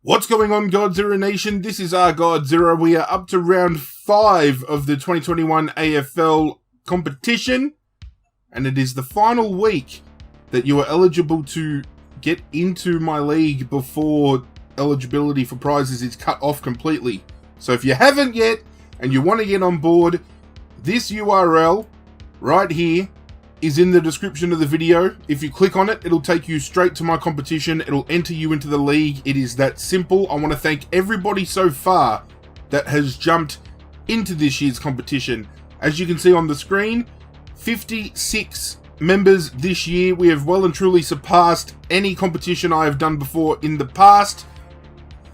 What's going on, Godzirra Nation? This is Arghgodzirra. We are up to round 5 of the 2021 AFL competition, and it is the final week that you are eligible to get into my league before eligibility for prizes is cut off completely. So if you haven't yet and you want to get on board, this URL right here is in the description of the video. If you click on it, it'll take you straight to my competition. It'll enter you into the league. It is that simple. I want to thank everybody so far that has jumped into this year's competition. As you can see on the screen, 56 members this year. We have well and truly surpassed any competition I have done before in the past.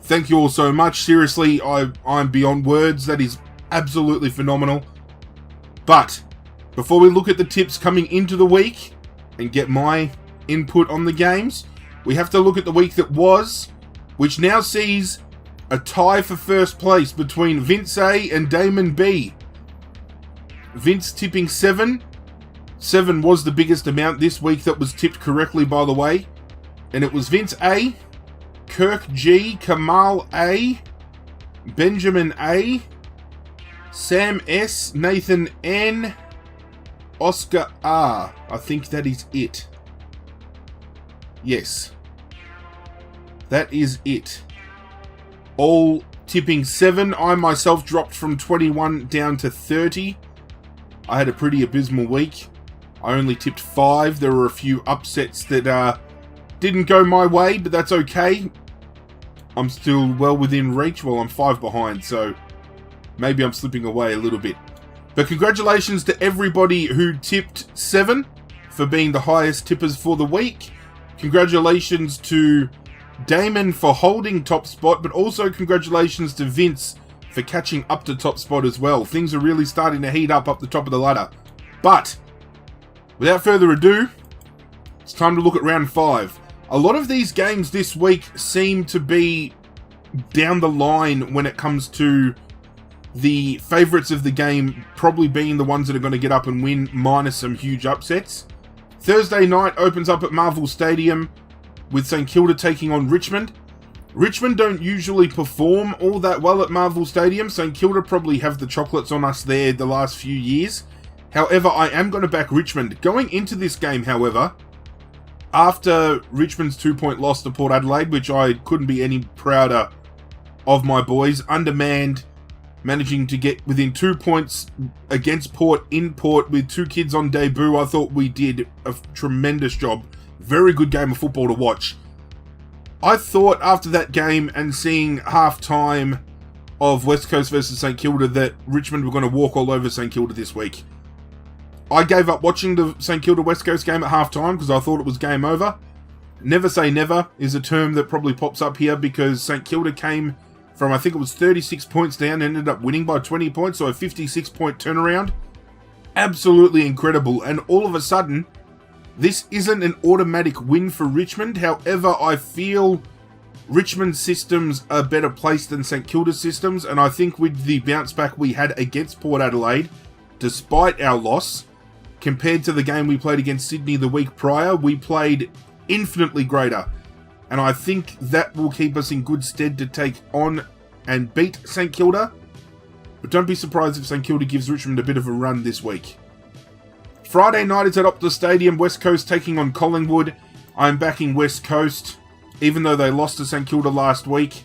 Thank you all so much. Seriously, I'm beyond words. That is absolutely phenomenal. But before we look at the tips coming into the week and get my input on the games, we have to look at the week that was, which now sees a tie for first place between Vince A and Damon B. Vince tipping 7. 7 was the biggest amount this week that was tipped correctly, by the way. And it was Vince A, Kirk G, Kamal A, Benjamin A, Sam S, Nathan N, Oscar R. I think that is it. Yes. That is it. All tipping 7. I myself dropped from 21 down to 30. I had a pretty abysmal week. I only tipped 5. There were a few upsets that didn't go my way, but that's okay. I'm still well within reach. Well, I'm 5 behind, so maybe I'm slipping away a little bit. But congratulations to everybody who tipped 7 for being the highest tippers for the week. Congratulations to Damon for holding top spot, but also congratulations to Vince for catching up to top spot as well. Things are really starting to heat up the top of the ladder. But without further ado, it's time to look at round 5. A lot of these games this week seem to be down the line when it comes to the favourites of the game probably being the ones that are going to get up and win, minus some huge upsets. Thursday night opens up at Marvel Stadium with St Kilda taking on Richmond. Richmond don't usually perform all that well at Marvel Stadium. St Kilda probably have the chocolates on us there the last few years. However, I am going to back Richmond. Going into this game, however, after Richmond's 2-point loss to Port Adelaide, which I couldn't be any prouder of my boys, undermanned, managing to get within 2 points against Port in Port with 2 kids on debut. I thought we did a tremendous job. Very good game of football to watch. I thought after that game and seeing half-time of West Coast versus St Kilda that Richmond were going to walk all over St Kilda this week. I gave up watching the St Kilda West Coast game at half-time because I thought it was game over. Never say never is a term that probably pops up here because St Kilda came from, I think it was 36 points down, ended up winning by 20 points, so a 56-point turnaround. Absolutely incredible. And all of a sudden, this isn't an automatic win for Richmond. However, I feel Richmond's systems are better placed than St Kilda's systems, and I think with the bounce back we had against Port Adelaide, despite our loss, compared to the game we played against Sydney the week prior, we played infinitely greater. And I think that will keep us in good stead to take on and beat St Kilda. But don't be surprised if St Kilda gives Richmond a bit of a run this week. Friday night is at Optus Stadium, West Coast taking on Collingwood. I'm backing West Coast, even though they lost to St Kilda last week.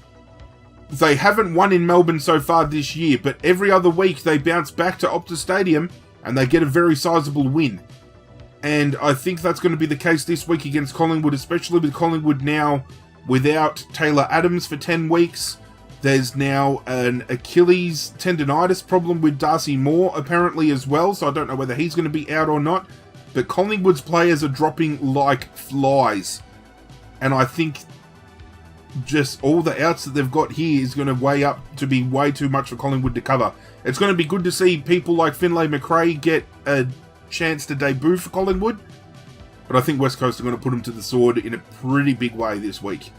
They haven't won in Melbourne so far this year, but every other week they bounce back to Optus Stadium and they get a very sizable win. And I think that's going to be the case this week against Collingwood, especially with Collingwood now without Taylor Adams for 10 weeks. There's now an Achilles tendonitis problem with Darcy Moore apparently as well, so I don't know whether he's going to be out or not. But Collingwood's players are dropping like flies. And I think just all the outs that they've got here is going to weigh up to be way too much for Collingwood to cover. It's going to be good to see people like Finlay McRae get a chance to debut for Collingwood, but I think West Coast are going to put them to the sword in a pretty big way this week.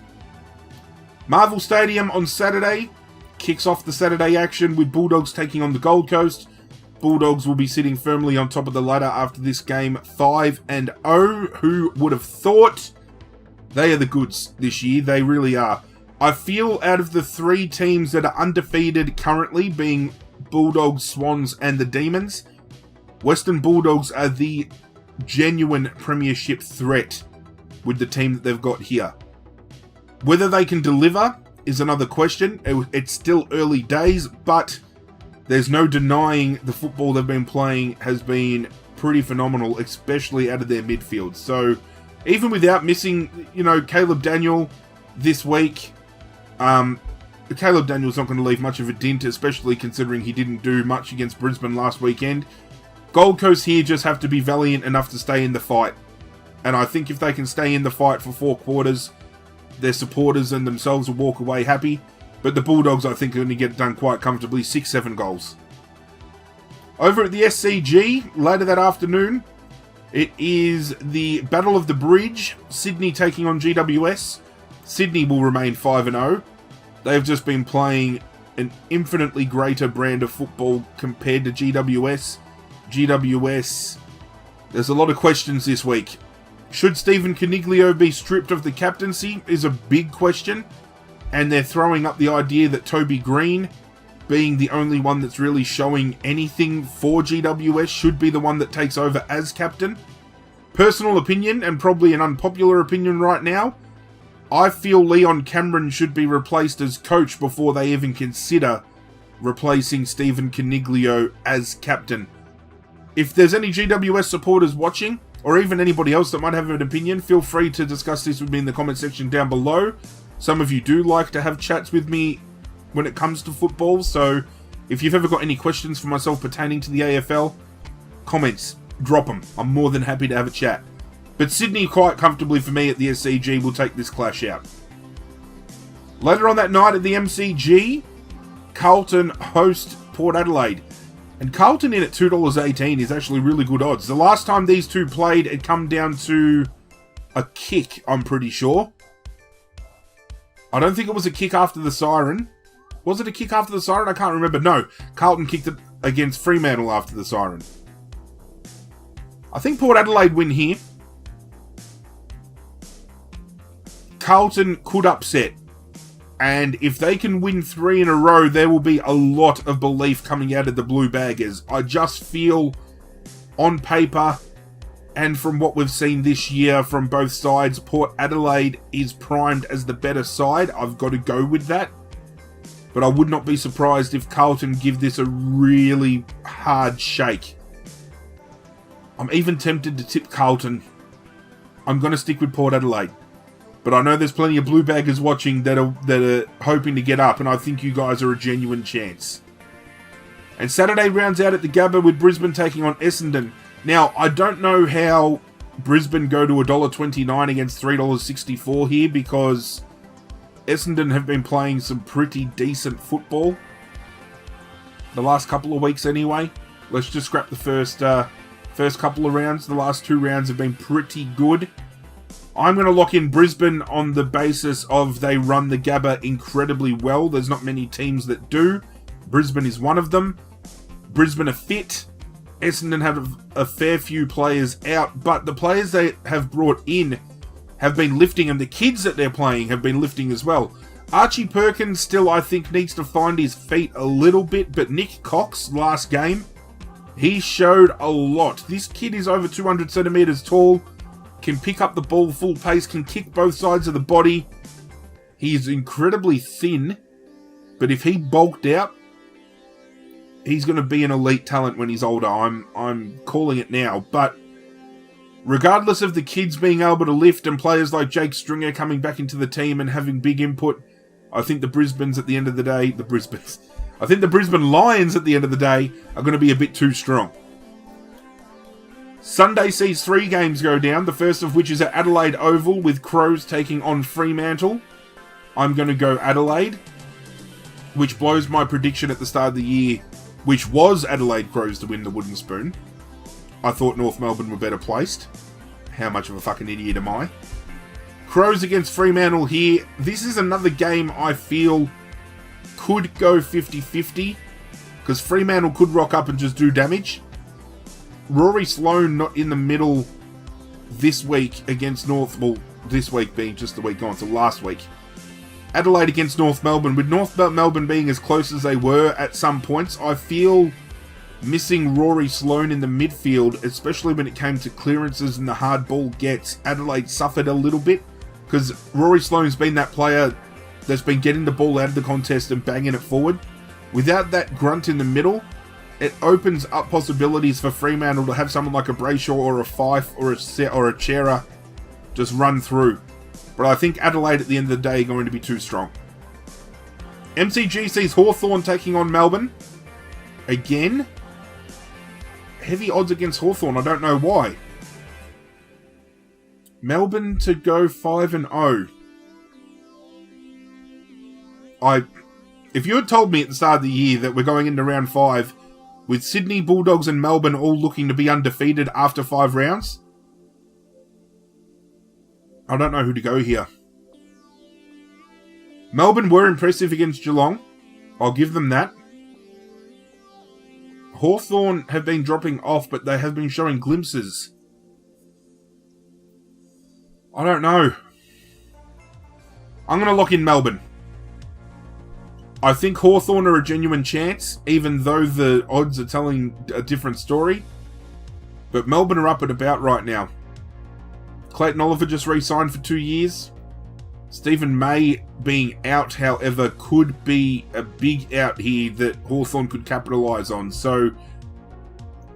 Marvel Stadium on Saturday kicks off the Saturday action with Bulldogs taking on the Gold Coast. Bulldogs will be sitting firmly on top of the ladder after this game, 5-0. Who would have thought? They are the goods this year. They really are. I feel out of the 3 teams that are undefeated currently, being Bulldogs, Swans and the Demons, Western Bulldogs are the genuine premiership threat with the team that they've got here. Whether they can deliver is another question. It's still early days, but there's no denying the football they've been playing has been pretty phenomenal, especially out of their midfield. So even without missing, Caleb Daniel this week, Caleb Daniel's not going to leave much of a dint, especially considering he didn't do much against Brisbane last weekend. Gold Coast here just have to be valiant enough to stay in the fight. And I think if they can stay in the fight for 4 quarters, their supporters and themselves will walk away happy. But the Bulldogs, I think, are going to get it done quite comfortably, 6-7 goals. Over at the SCG, later that afternoon, it is the Battle of the Bridge, Sydney taking on GWS. Sydney will remain 5-0. They've just been playing an infinitely greater brand of football compared to GWS. GWS, there's a lot of questions this week. Should Stephen Coniglio be stripped of the captaincy is a big question. And they're throwing up the idea that Toby Green, being the only one that's really showing anything for GWS, should be the one that takes over as captain. Personal opinion, and probably an unpopular opinion right now, I feel Leon Cameron should be replaced as coach before they even consider replacing Stephen Coniglio as captain. If there's any GWS supporters watching, or even anybody else that might have an opinion, feel free to discuss this with me in the comment section down below. Some of you do like to have chats with me when it comes to football, so if you've ever got any questions for myself pertaining to the AFL, comments, drop them. I'm more than happy to have a chat. But Sydney, quite comfortably for me at the SCG, will take this clash out. Later on that night at the MCG, Carlton host Port Adelaide. And Carlton in at $2.18 is actually really good odds. The last time these two played, it come down to a kick, I'm pretty sure. I don't think it was a kick after the siren. Was it a kick after the siren? I can't remember. No, Carlton kicked it against Fremantle after the siren. I think Port Adelaide win here. Carlton could upset. And if they can win 3 in a row, there will be a lot of belief coming out of the Blue Baggers. I just feel, on paper, and from what we've seen this year from both sides, Port Adelaide is primed as the better side. I've got to go with that. But I would not be surprised if Carlton give this a really hard shake. I'm even tempted to tip Carlton. I'm going to stick with Port Adelaide. But I know there's plenty of Blue Baggers watching that are hoping to get up, and I think you guys are a genuine chance. And Saturday rounds out at the Gabba with Brisbane taking on Essendon. Now, I don't know how Brisbane go to $1.29 against $3.64 here, because Essendon have been playing some pretty decent football. The last couple of weeks anyway. Let's just scrap the first couple of rounds. The last 2 rounds have been pretty good. I'm going to lock in Brisbane on the basis of they run the Gabba incredibly well. There's not many teams that do. Brisbane is one of them. Brisbane are fit. Essendon have a fair few players out, but the players they have brought in have been lifting, and the kids that they're playing have been lifting as well. Archie Perkins still, I think, needs to find his feet a little bit, but Nick Cox, last game, he showed a lot. This kid is over 200 centimetres tall, can pick up the ball full pace, can kick both sides of the body. He's incredibly thin, but if he bulked out, he's going to be an elite talent when he's older. I'm calling it now. But regardless of the kids being able to lift and players like Jake Stringer coming back into the team and having big input, I think the Brisbanes at the end of the day, I think the Brisbane Lions at the end of the day are going to be a bit too strong. Sunday sees 3 games go down, the first of which is at Adelaide Oval with Crows taking on Fremantle. I'm going to go Adelaide, which blows my prediction at the start of the year, which was Adelaide Crows to win the Wooden Spoon. I thought North Melbourne were better placed. How much of a fucking idiot am I? Crows against Fremantle here. This is another game I feel could go 50-50, because Fremantle could rock up and just do damage. Rory Sloane not in the middle this week against North, well, this week being just the week gone, so last week. Adelaide against North Melbourne. With North Melbourne being as close as they were at some points, I feel missing Rory Sloane in the midfield, especially when it came to clearances and the hard ball gets. Adelaide suffered a little bit because Rory Sloane's been that player that's been getting the ball out of the contest and banging it forward. Without that grunt in the middle, it opens up possibilities for Fremantle to have someone like a Brayshaw or a Fife or a Chera just run through. But I think Adelaide at the end of the day are going to be too strong. MCG sees Hawthorne taking on Melbourne. Again, heavy odds against Hawthorne. I don't know why. Melbourne to go 5-0. If you had told me at the start of the year that we're going into round 5 with Sydney, Bulldogs and Melbourne all looking to be undefeated after 5 rounds, I don't know who to go here. Melbourne were impressive against Geelong. I'll give them that. Hawthorne have been dropping off, but they have been showing glimpses. I don't know. I'm going to lock in Melbourne. I think Hawthorne are a genuine chance, even though the odds are telling a different story. But Melbourne are up and about right now. Clayton Oliver just re-signed for 2 years. Stephen May being out, however, could be a big out here that Hawthorne could capitalise on. So,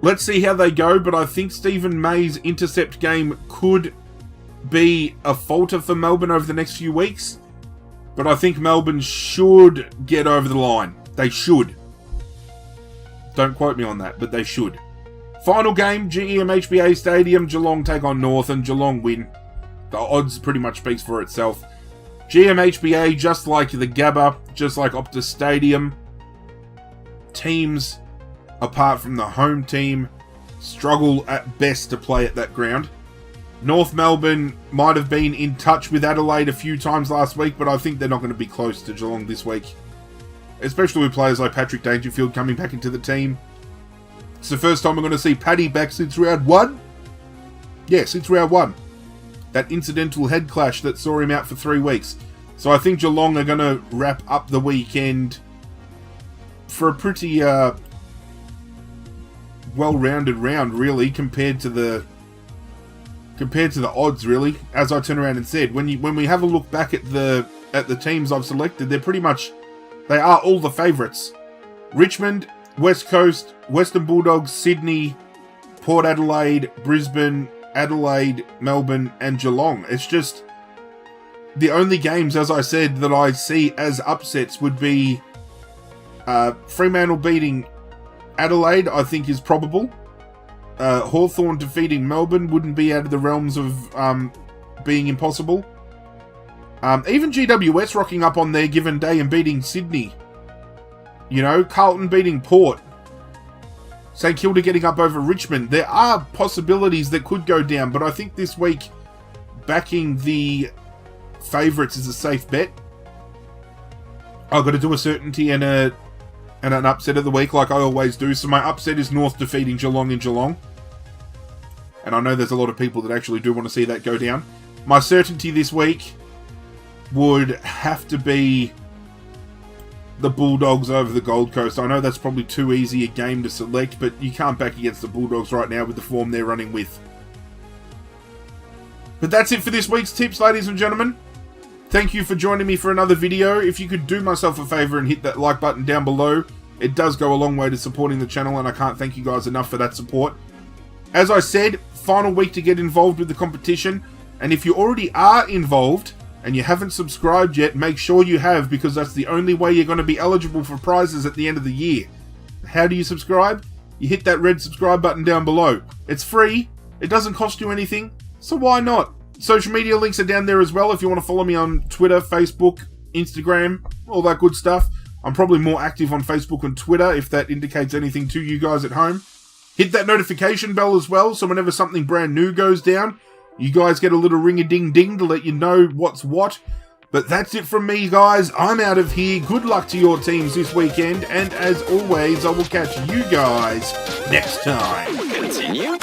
let's see how they go, but I think Stephen May's intercept game could be a falter for Melbourne over the next few weeks. But I think Melbourne should get over the line. They should. Don't quote me on that, but they should. Final game, GMHBA Stadium. Geelong take on North and Geelong win. The odds pretty much speaks for itself. GMHBA, just like the Gabba, just like Optus Stadium, teams, apart from the home team, struggle at best to play at that ground. North Melbourne might have been in touch with Adelaide a few times last week, but I think they're not going to be close to Geelong this week. Especially with players like Patrick Dangerfield coming back into the team. It's the first time we're going to see Paddy back since round 1. Yeah, since round 1. That incidental head clash that saw him out for 3 weeks. So I think Geelong are going to wrap up the weekend for a pretty well-rounded round, really, compared to the odds, really. As I turn around and said, when we have a look back at the teams I've selected, they are all the favourites. Richmond, West Coast, Western Bulldogs, Sydney, Port Adelaide, Brisbane, Adelaide, Melbourne, and Geelong. It's just the only games, as I said, that I see as upsets would be Fremantle beating Adelaide, I think is probable. Hawthorne defeating Melbourne wouldn't be out of the realms of being impossible. Even GWS rocking up on their given day and beating Sydney. You know, Carlton beating Port. St Kilda getting up over Richmond. There are possibilities that could go down, but I think this week backing the favourites is a safe bet. I've got to do a certainty and an upset of the week like I always do. So my upset is North defeating Geelong in Geelong. And I know there's a lot of people that actually do want to see that go down. My certainty this week would have to be the Bulldogs over the Gold Coast. I know that's probably too easy a game to select, but you can't back against the Bulldogs right now with the form they're running with. But that's it for this week's tips, ladies and gentlemen. Thank you for joining me for another video. If you could do myself a favour and hit that like button down below, it does go a long way to supporting the channel, and I can't thank you guys enough for that support. As I said, final week to get involved with the competition, and if you already are involved and you haven't subscribed yet, make sure you have, because that's the only way you're going to be eligible for prizes at the end of the year. How do you subscribe? You hit that red subscribe button down below. It's free, it doesn't cost you anything, so why not? Social media links are down there as well if you want to follow me on Twitter, Facebook, Instagram, all that good stuff. I'm probably more active on Facebook and Twitter if that indicates anything to you guys at home. Hit that notification bell as well, so whenever something brand new goes down, you guys get a little ring-a-ding-ding to let you know what's what. But that's it from me, guys. I'm out of here. Good luck to your teams this weekend. And as always, I will catch you guys next time. Continue.